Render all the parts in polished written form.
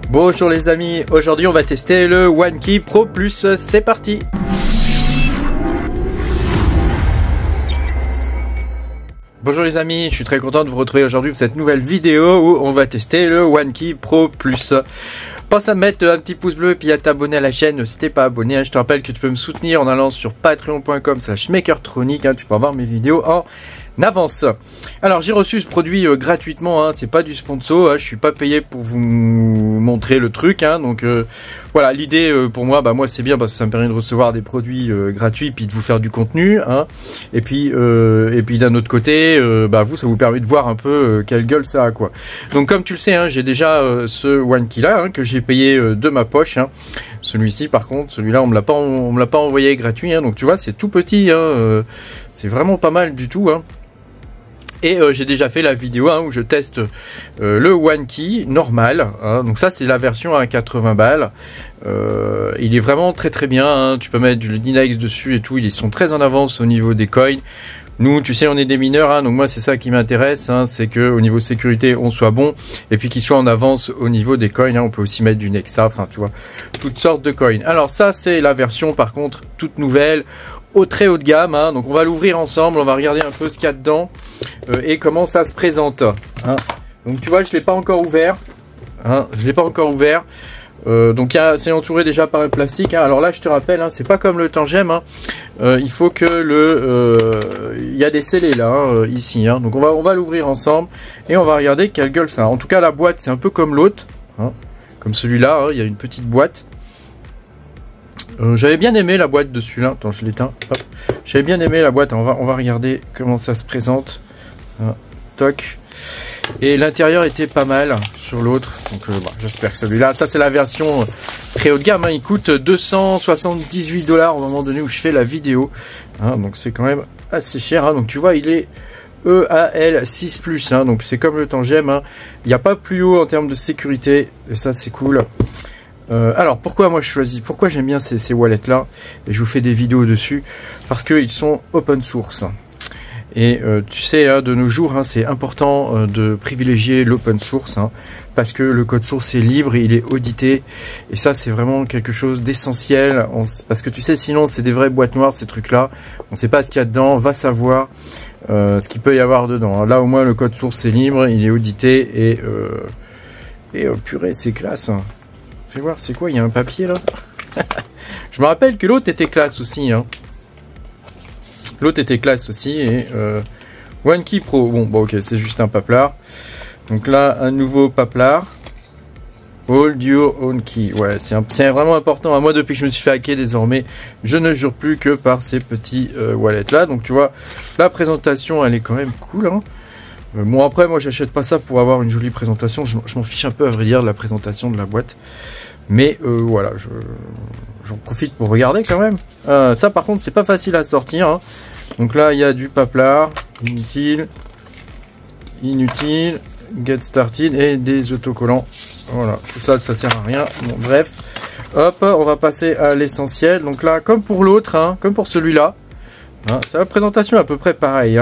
Bonjour les amis, aujourd'hui on va tester le OneKey Pro Plus, c'est parti. Bonjour les amis, je suis très content de vous retrouver aujourd'hui pour cette nouvelle vidéo où on va tester le OneKey Pro Plus. Pense à mettre un petit pouce bleu et puis à t'abonner à la chaîne si t'es pas abonné. Je te rappelle que tu peux me soutenir en allant sur patreon.com/makertronic. Tu peux avoir mes vidéos en avance. Alors j'ai reçu ce produit gratuitement, c'est pas du sponsor, je suis pas payé pour vous montrer le truc, donc voilà, l'idée pour moi, moi c'est bien parce que ça me permet de recevoir des produits gratuits puis de vous faire du contenu, et puis d'un autre côté, vous ça vous permet de voir un peu quelle gueule ça a quoi. Donc comme tu le sais, j'ai déjà ce OneKey là que j'ai payé de ma poche, celui-ci par contre, celui-là on me l'a pas envoyé gratuit, donc tu vois c'est tout petit, c'est vraiment pas mal du tout. Et j'ai déjà fait la vidéo où je teste le OneKey normal, donc ça c'est la version à 80 balles. Il est vraiment très bien, tu peux mettre du Linux dessus et tout, ils sont très en avance au niveau des coins. Nous, tu sais, on est des mineurs, donc moi c'est ça qui m'intéresse, c'est que au niveau sécurité on soit bon, et puis qu'il soit en avance au niveau des coins. On peut aussi mettre du Nexa, tu vois, toutes sortes de coins. Alors ça c'est la version par contre toute nouvelle, au très haut de gamme, donc on va l'ouvrir ensemble, on va regarder un peu ce qu'il y a dedans et comment ça se présente. Donc tu vois, je l'ai pas encore ouvert, donc c'est entouré déjà par un plastique. Alors là, je te rappelle, c'est pas comme le tangème, il faut que il y a des scellés là, ici, donc on va l'ouvrir ensemble et on va regarder quelle gueule ça a. En tout cas, la boîte c'est un peu comme l'autre, comme celui-là, il y a une petite boîte. J'avais bien aimé la boîte de celui-là. Attends, je l'éteins. J'avais bien aimé la boîte. On va regarder comment ça se présente. Toc. Et l'intérieur était pas mal sur l'autre. Donc j'espère que celui-là. Ça c'est la version très haut de gamme. Il coûte 278 $ au moment donné où je fais la vidéo. Donc c'est quand même assez cher. Donc tu vois, il est EAL6+. Donc c'est comme le tangème. Il n'y a pas plus haut en termes de sécurité. Et ça c'est cool. Alors pourquoi pourquoi j'aime bien ces wallets là, et je vous fais des vidéos dessus, parce qu'ils sont open source. Et tu sais, de nos jours, c'est important de privilégier l'open source, parce que le code source est libre et il est audité. Et ça, c'est vraiment quelque chose d'essentiel. Parce que tu sais, sinon, c'est des vraies boîtes noires, ces trucs-là. On ne sait pas ce qu'il y a dedans, va savoir ce qu'il peut y avoir dedans. Là, au moins, le code source est libre, il est audité, et purée, c'est classe. Fais voir, c'est quoi? Il y a un papier là. Je me rappelle que l'autre était classe aussi. L'autre était classe aussi. Et OneKey Pro. Bon, ok, c'est juste un paplard. Donc là, un nouveau paplard. Hold your own key. Ouais, c'est vraiment important. Moi, depuis que je me suis fait hacker, désormais, je ne jure plus que par ces petits wallets là. Donc tu vois, la présentation, elle est quand même cool. Bon, après, moi, j'achète pas ça pour avoir une jolie présentation. Je m'en fiche un peu, à vrai dire, de la présentation de la boîte. Mais voilà, j'en profite pour regarder quand même. Ça, par contre, c'est pas facile à sortir. Donc là, il y a du paplard, inutile, get started et des autocollants. Voilà, tout ça, ça sert à rien. Bon, bref, hop, on va passer à l'essentiel. Donc là, comme pour l'autre, comme pour celui-là, c'est la présentation à peu près pareille.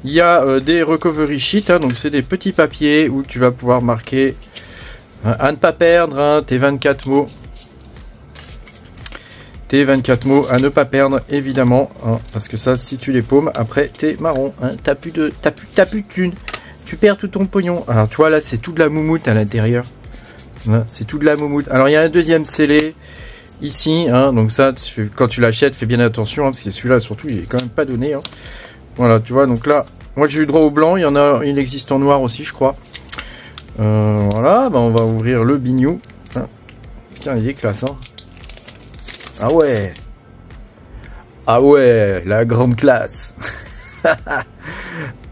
Il y a des recovery sheets, donc c'est des petits papiers où tu vas pouvoir marquer à ne pas perdre tes 24 mots. Tes 24 mots à ne pas perdre, évidemment, parce que ça, si tu les paumes, après t'es marron, t'as plus de thunes, tu perds tout ton pognon. Alors tu vois là, c'est tout de la moumoute à l'intérieur. C'est tout de la moumoute. Alors il y a un deuxième scellé ici, donc ça, quand tu l'achètes, fais bien attention, parce que celui-là surtout, il est quand même pas donné. Voilà, tu vois, donc là, moi j'ai eu droit au blanc, il existe en noir aussi, je crois. Voilà, on va ouvrir le bignou. Putain, il est classe, Ah ouais, la grande classe.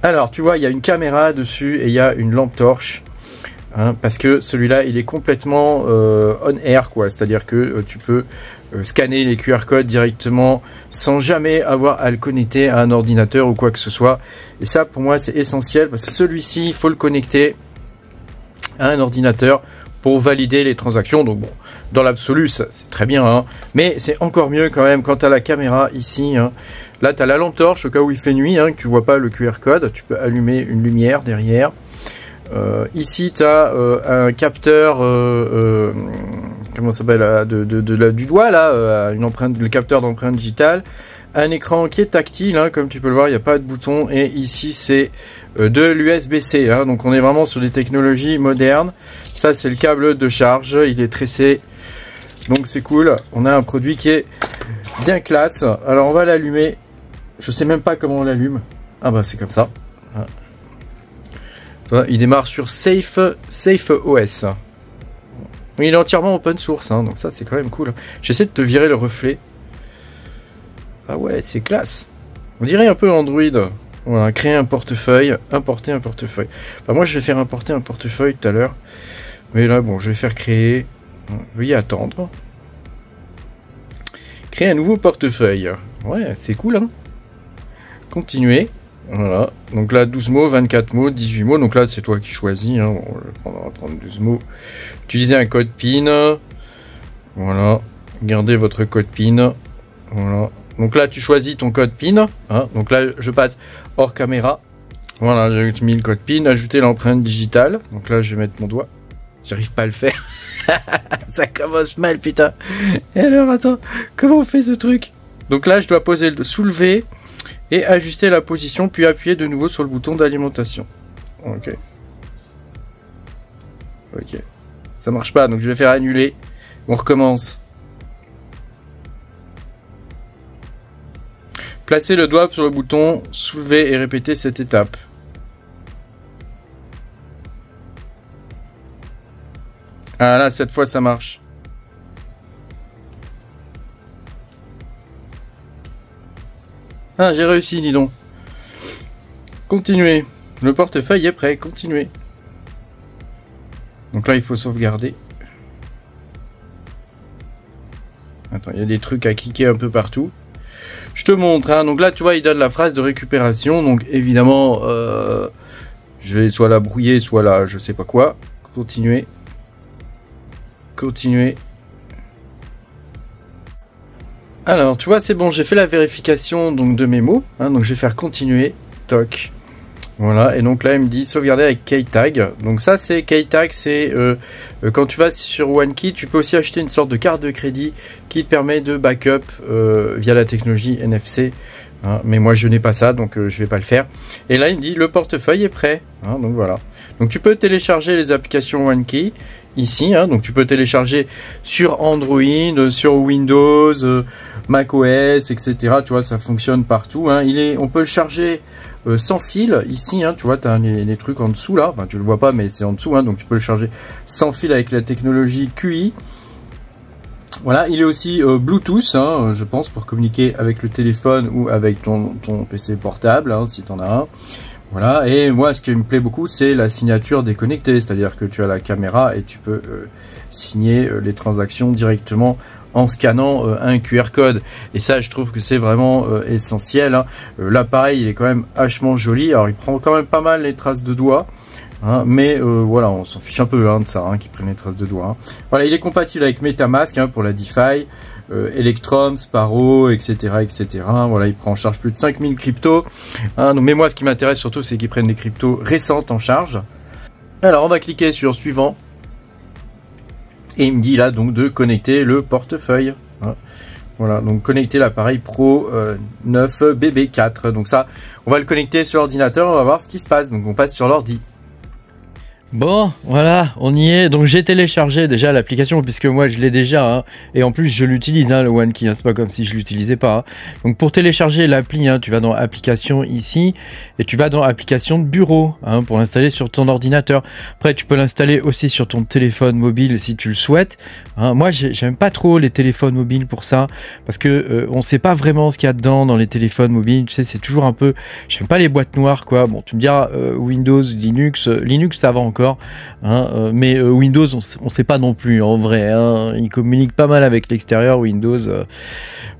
Alors, tu vois, il y a une caméra dessus et il y a une lampe torche. Parce que celui-là, il est complètement on air, quoi. C'est-à-dire que tu peux scanner les QR codes directement sans jamais avoir à le connecter à un ordinateur ou quoi que ce soit. Et ça, pour moi, c'est essentiel parce que celui-ci, il faut le connecter à un ordinateur pour valider les transactions. Donc bon, dans l'absolu, c'est très bien, mais c'est encore mieux quand même quand tu as la caméra ici. Là, tu as la lampe torche au cas où il fait nuit, que tu vois pas le QR code. Tu peux allumer une lumière derrière. Ici, tu as un capteur, comment ça s'appelle, du doigt, là, une empreinte, le capteur d'empreinte digitale. Un écran qui est tactile, hein, comme tu peux le voir, il n'y a pas de bouton. Et ici, c'est de l'USB-C. Hein, donc, on est vraiment sur des technologies modernes. Ça, c'est le câble de charge. Il est tressé. Donc, c'est cool. On a un produit qui est bien classe. Alors, on va l'allumer. Je sais même pas comment on l'allume. Ah bah, c'est comme ça. Il démarre sur Safe OS. Il est entièrement open source, hein, donc ça c'est quand même cool. J'essaie de te virer le reflet. Ah ouais, c'est classe. On dirait un peu Android. Voilà, créer un portefeuille, importer un portefeuille. Enfin, moi je vais faire importer un portefeuille tout à l'heure. Mais là, bon, je vais faire créer. Veuillez attendre. Créer un nouveau portefeuille. Ouais, c'est cool, hein. Continuer. Voilà, donc là 12 mots, 24 mots, 18 mots, donc là c'est toi qui choisis, hein. On va prendre 12 mots. Utilisez un code PIN, voilà, gardez votre code PIN, voilà. Donc là tu choisis ton code PIN, hein. Donc là je passe hors caméra, voilà, j'ai mis le code PIN, ajouter l'empreinte digitale, donc là je vais mettre mon doigt, j'arrive pas à le faire, ça commence mal putain, et alors attends, comment on fait ce truc? Donc là je dois poser le soulever, et ajuster la position, puis appuyer de nouveau sur le bouton d'alimentation. Ok. Ok. Ça marche pas, donc je vais faire annuler. On recommence. Placez le doigt sur le bouton, soulevez et répétez cette étape. Ah là, cette fois ça marche. Ah, j'ai réussi, dis donc. Continuez. Le portefeuille est prêt. Continuez. Donc là, il faut sauvegarder. Attends, il y a des trucs à cliquer un peu partout. Je te montre. Hein. Donc là, tu vois, il donne la phrase de récupération. Donc évidemment, je vais soit la brouiller, soit la je sais pas quoi. Continuez. Continuez. Alors, tu vois, c'est bon, j'ai fait la vérification donc de mes mots. Hein, donc, je vais faire continuer. Toc. Voilà. Et donc là, il me dit sauvegarder avec KeyTag. Donc ça, c'est KeyTag. C'est quand tu vas sur OneKey, tu peux aussi acheter une sorte de carte de crédit qui te permet de backup via la technologie NFC. Hein, mais moi, je n'ai pas ça, donc je vais pas le faire. Et là, il me dit le portefeuille est prêt. Hein, donc voilà. Donc tu peux télécharger les applications OneKey ici. Hein, donc tu peux télécharger sur Android, sur Windows, macOS, etc. Tu vois, ça fonctionne partout. Hein. On peut le charger sans fil ici. Hein, tu vois, tu as les trucs en dessous là. Enfin, tu le vois pas, mais c'est en dessous. Hein, donc tu peux le charger sans fil avec la technologie QI. Voilà, il est aussi Bluetooth, hein, je pense, pour communiquer avec le téléphone ou avec ton PC portable, hein, si tu en as un. Voilà, et moi, ce qui me plaît beaucoup, c'est la signature déconnectée, c'est-à-dire que tu as la caméra et tu peux signer les transactions directement en scannant un QR code. Et ça, je trouve que c'est vraiment essentiel. Hein. L'appareil, il est quand même vachement joli. Alors, il prend quand même pas mal les traces de doigts. Hein, mais voilà, on s'en fiche un peu hein, de ça, hein, qui prennent les traces de doigts. Hein. Voilà, il est compatible avec MetaMask hein, pour la DeFi, Electrum, Sparrow, etc., etc. Voilà, il prend en charge plus de 5000 cryptos. Hein, donc, mais moi, ce qui m'intéresse surtout, c'est qu'ils prennent des cryptos récentes en charge. Alors, on va cliquer sur suivant. Et il me dit là donc de connecter le portefeuille. Hein. Voilà, donc connecter l'appareil Pro 9 BB4. Donc ça, on va le connecter sur l'ordinateur, on va voir ce qui se passe. Donc on passe sur l'ordi. Bon, voilà, on y est. Donc j'ai téléchargé déjà l'application puisque moi je l'ai déjà hein, et en plus je l'utilise hein, le OneKey. Hein, c'est pas comme si je l'utilisais pas. Hein. Donc pour télécharger l'appli, hein, tu vas dans application ici et tu vas dans application de bureau hein, pour l'installer sur ton ordinateur. Après tu peux l'installer aussi sur ton téléphone mobile si tu le souhaites. Hein. Moi j'aime pas trop les téléphones mobiles pour ça parce que on sait pas vraiment ce qu'il y a dedans dans les téléphones mobiles. Tu sais c'est toujours un peu. J'aime pas les boîtes noires quoi. Bon tu me diras Windows, Linux ça va encore. Hein, mais Windows on sait pas non plus en vrai hein, il communique pas mal avec l'extérieur Windows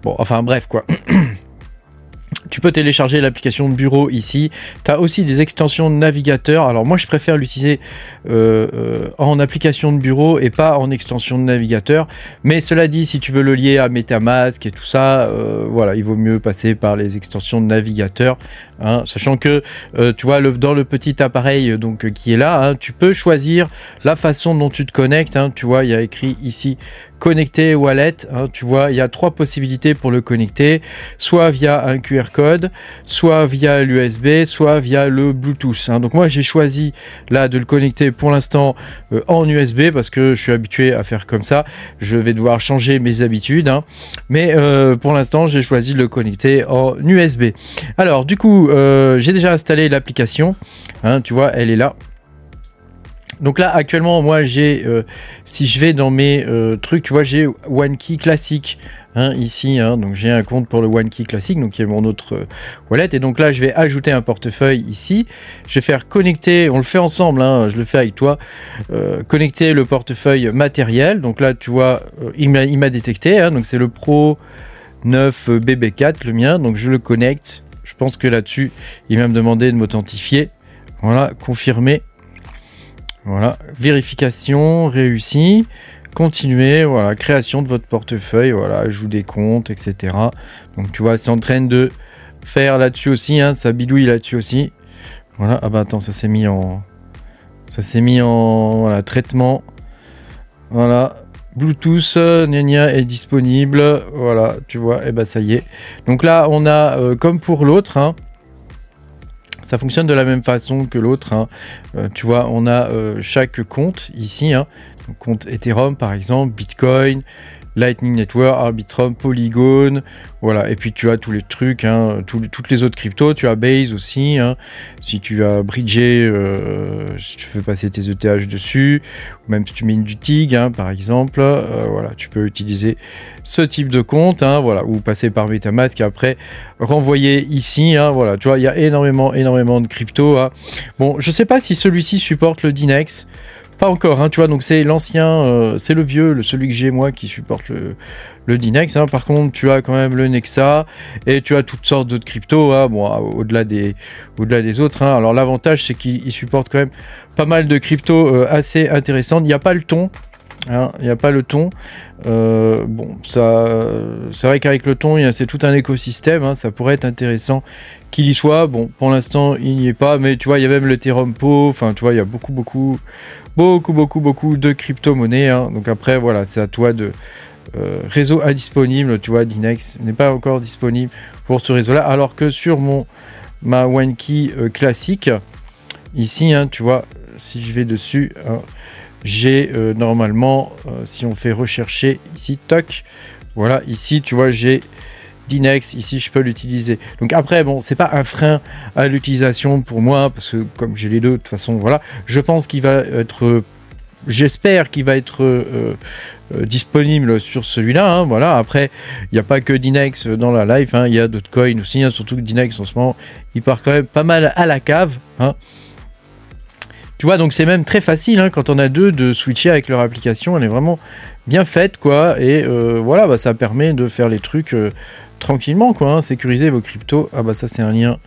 bon enfin bref quoi. Tu peux télécharger l'application de bureau ici. Tu as aussi des extensions de navigateur. Alors moi, je préfère l'utiliser en application de bureau et pas en extension de navigateur. Mais cela dit, si tu veux le lier à MetaMask et tout ça, voilà, il vaut mieux passer par les extensions de navigateur. Hein, sachant que, tu vois, dans le petit appareil donc, qui est là, hein, tu peux choisir la façon dont tu te connectes. Hein, tu vois, il y a écrit ici connecter wallet. Hein, tu vois, il y a 3 possibilités pour le connecter. Soit via un QR code, soit via l'USB, soit via le Bluetooth. Hein. Donc moi, j'ai choisi là de le connecter pour l'instant en USB parce que je suis habitué à faire comme ça. Je vais devoir changer mes habitudes. Hein. Mais pour l'instant, j'ai choisi de le connecter en USB. Alors, du coup, j'ai déjà installé l'application. Hein, tu vois, elle est là. Donc là, actuellement, moi, j'ai, si je vais dans mes trucs, tu vois, j'ai OneKey classique, hein, ici, hein, donc j'ai un compte pour le OneKey classique, donc qui est mon autre wallet, et donc là, je vais ajouter un portefeuille ici, je vais faire connecter, on le fait ensemble, hein, je le fais avec toi, connecter le portefeuille matériel, donc là, tu vois, il m'a détecté, hein, donc c'est le Pro 9 BB4, le mien, donc je le connecte, je pense que là-dessus, il va me demander de m'authentifier, voilà, confirmer. Voilà, vérification réussie, continuer, voilà, création de votre portefeuille, voilà, ajout des comptes, etc. Donc tu vois, c'est en train de faire là-dessus aussi, hein, ça bidouille là-dessus aussi. Voilà, ah bah attends, ça s'est mis en voilà, traitement. Voilà, Bluetooth, gna est disponible, voilà, tu vois, et bah ça y est. Donc là, on a, comme pour l'autre, hein, ça fonctionne de la même façon que l'autre. Hein. Tu vois, on a chaque compte ici. Hein. Donc, compte Ethereum, par exemple, Bitcoin, Lightning Network, Arbitrum, Polygon. Voilà. Et puis, tu as tous les trucs, hein, toutes les autres cryptos. Tu as Base aussi. Hein. Si tu as bridgé, si tu veux passer tes ETH dessus. Ou même si tu mines du TIG, hein, par exemple. Voilà, tu peux utiliser ce type de compte. Hein, voilà, ou passer par MetaMask et après renvoyer ici. Hein, voilà, tu vois, il y a énormément de cryptos. Hein. Bon, je sais pas si celui-ci supporte le Dynex. Pas encore, hein, tu vois, donc c'est l'ancien, c'est le vieux, celui que j'ai moi qui supporte le Dynex. Hein. Par contre, tu as quand même le Nexa et tu as toutes sortes d'autres cryptos, hein, bon, au-delà des autres. Hein. Alors l'avantage, c'est qu'il supporte quand même pas mal de cryptos assez intéressantes. Il n'y a pas le ton. Hein, il n'y a pas le ton. Bon, ça, c'est vrai qu'avec le ton, c'est tout un écosystème. Hein, ça pourrait être intéressant qu'il y soit. Bon, pour l'instant, il n'y est pas. Mais tu vois, il y a même le Ethereum Po. Enfin, tu vois, il y a beaucoup de crypto-monnaies. Hein. Donc après, voilà, c'est à toi de... réseau indisponible, tu vois, Dynex n'est pas encore disponible pour ce réseau-là. Alors que sur ma OneKey classique, ici, hein, tu vois, si je vais dessus... Hein, j'ai normalement, si on fait rechercher ici, toc, voilà, ici, tu vois, j'ai Dynex, ici, je peux l'utiliser. Donc après, bon, c'est pas un frein à l'utilisation pour moi, parce que comme j'ai les deux, de toute façon, voilà, je pense qu'il va être, j'espère qu'il va être disponible sur celui-là, hein, voilà. Après, il n'y a pas que Dynex dans la live, hein, il y a d'autres coins aussi, hein, surtout que Dynex, en ce moment, il part quand même pas mal à la cave, hein. Tu vois, donc c'est même très facile hein, quand on a deux de switcher avec leur application. Elle est vraiment bien faite, quoi. Et voilà, bah, ça permet de faire les trucs tranquillement, quoi. Hein, sécuriser vos cryptos. Ah bah ça, c'est un lien.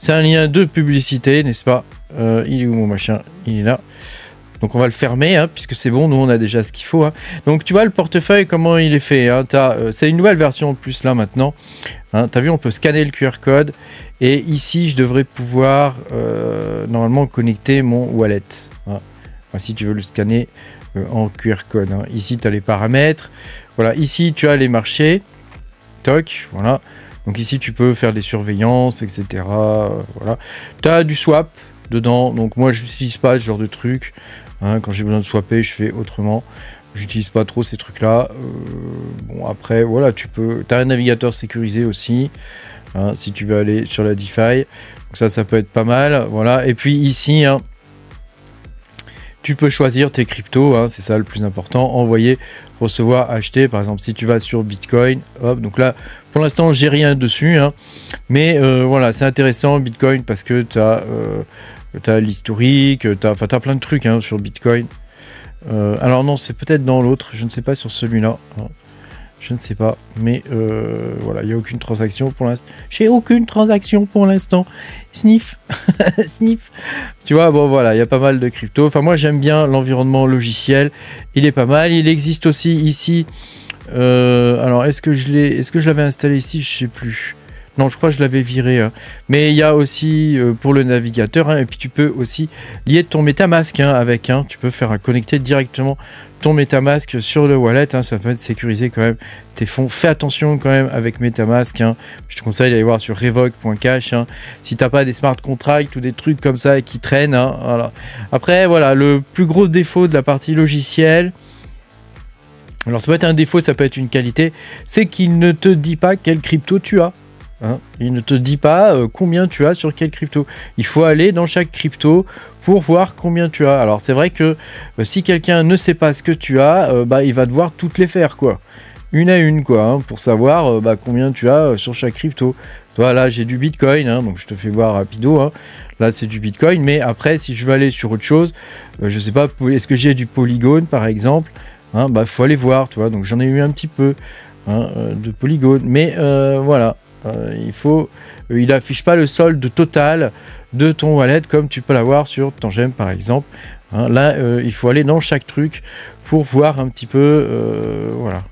C'est un lien de publicité, n'est-ce pas? Il est où mon machin? Il est là. Donc on va le fermer, hein, puisque c'est bon, nous on a déjà ce qu'il faut. Hein. Donc tu vois le portefeuille, comment il est fait. Hein, c'est une nouvelle version en plus là maintenant. Hein, tu as vu, on peut scanner le QR code. Et ici, je devrais pouvoir normalement connecter mon wallet. Hein. Enfin, si tu veux le scanner en QR code. Hein. Ici, tu as les paramètres. Voilà, ici, tu as les marchés. Toc, voilà. Donc ici, tu peux faire des surveillances, etc. Voilà. Tu as du swap dedans. Donc moi, je n'utilise pas ce genre de truc. Hein, quand j'ai besoin de swapper, je fais autrement. J'utilise pas trop ces trucs-là. Bon, après, voilà, tu as un navigateur sécurisé aussi. Hein, si tu veux aller sur la DeFi. Donc ça peut être pas mal. Voilà. Et puis ici, hein, tu peux choisir tes cryptos. Hein, c'est ça le plus important. Envoyer, recevoir, acheter. Par exemple, si tu vas sur Bitcoin. Hop, donc là, pour l'instant, j'ai rien dessus. Hein, mais voilà, c'est intéressant Bitcoin parce que tu as l'historique. Tu as plein de trucs hein, sur Bitcoin. Alors non, c'est peut-être dans l'autre. Je ne sais pas sur celui-là. Hein. Je ne sais pas, mais voilà, il n'y a aucune transaction pour l'instant. J'ai aucune transaction pour l'instant. Sniff, sniff. Tu vois, bon voilà, il y a pas mal de crypto. Enfin, moi j'aime bien l'environnement logiciel. Il est pas mal. Il existe aussi ici. Alors, est-ce que je l'avais installé ici? Je sais plus. Non, je crois que je l'avais viré. Hein. Mais il y a aussi pour le navigateur. Hein, et puis tu peux aussi lier ton MetaMask avec. Hein, tu peux faire connecter directement ton MetaMask sur le wallet. Hein, ça peut être sécurisé quand même tes fonds. Fais attention quand même avec MetaMask. Hein. Je te conseille d'aller voir sur revoke.cash. Hein, si tu n'as pas des smart contracts ou des trucs comme ça qui traînent. Hein, voilà. Après, voilà, le plus gros défaut de la partie logicielle. Alors ça peut être un défaut, ça peut être une qualité. C'est qu'il ne te dit pas quelle crypto tu as. Hein, il ne te dit pas combien tu as sur quelle crypto. Il faut aller dans chaque crypto pour voir combien tu as. Alors c'est vrai que si quelqu'un ne sait pas ce que tu as, il va devoir toutes les faire quoi. Une à une quoi, hein, pour savoir combien tu as sur chaque crypto. Toi là j'ai du Bitcoin, hein, donc je te fais voir rapido. Hein. Là c'est du Bitcoin, mais après si je veux aller sur autre chose, je sais pas, est-ce que j'ai du Polygon par exemple, hein, faut aller voir, tu vois. Donc j'en ai eu un petit peu hein, de Polygon, mais voilà. Il n'affiche pas le solde total de ton wallet comme tu peux l'avoir sur Tangem par exemple. Hein, là, il faut aller dans chaque truc pour voir un petit peu. Voilà.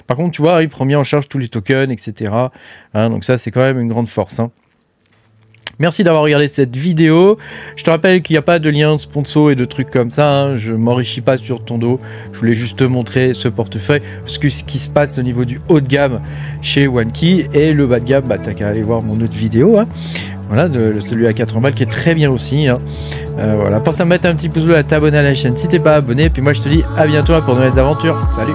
Par contre, tu vois, il prend bien en charge tous les tokens, etc. Hein, donc ça, c'est quand même une grande force. Hein. Merci d'avoir regardé cette vidéo. Je te rappelle qu'il n'y a pas de lien sponsor et de trucs comme ça. Hein. Je ne m'enrichis pas sur ton dos. Je voulais juste te montrer ce portefeuille. Ce qui se passe au niveau du haut de gamme chez OneKey. Et le bas de gamme, t'as qu'à aller voir mon autre vidéo. Hein. Voilà, celui à 80 balles qui est très bien aussi. Hein. Voilà, pense à mettre un petit pouce bleu, à t'abonner à la chaîne si t'es pas abonné. Et puis moi, je te dis à bientôt pour de nouvelles aventures. Salut!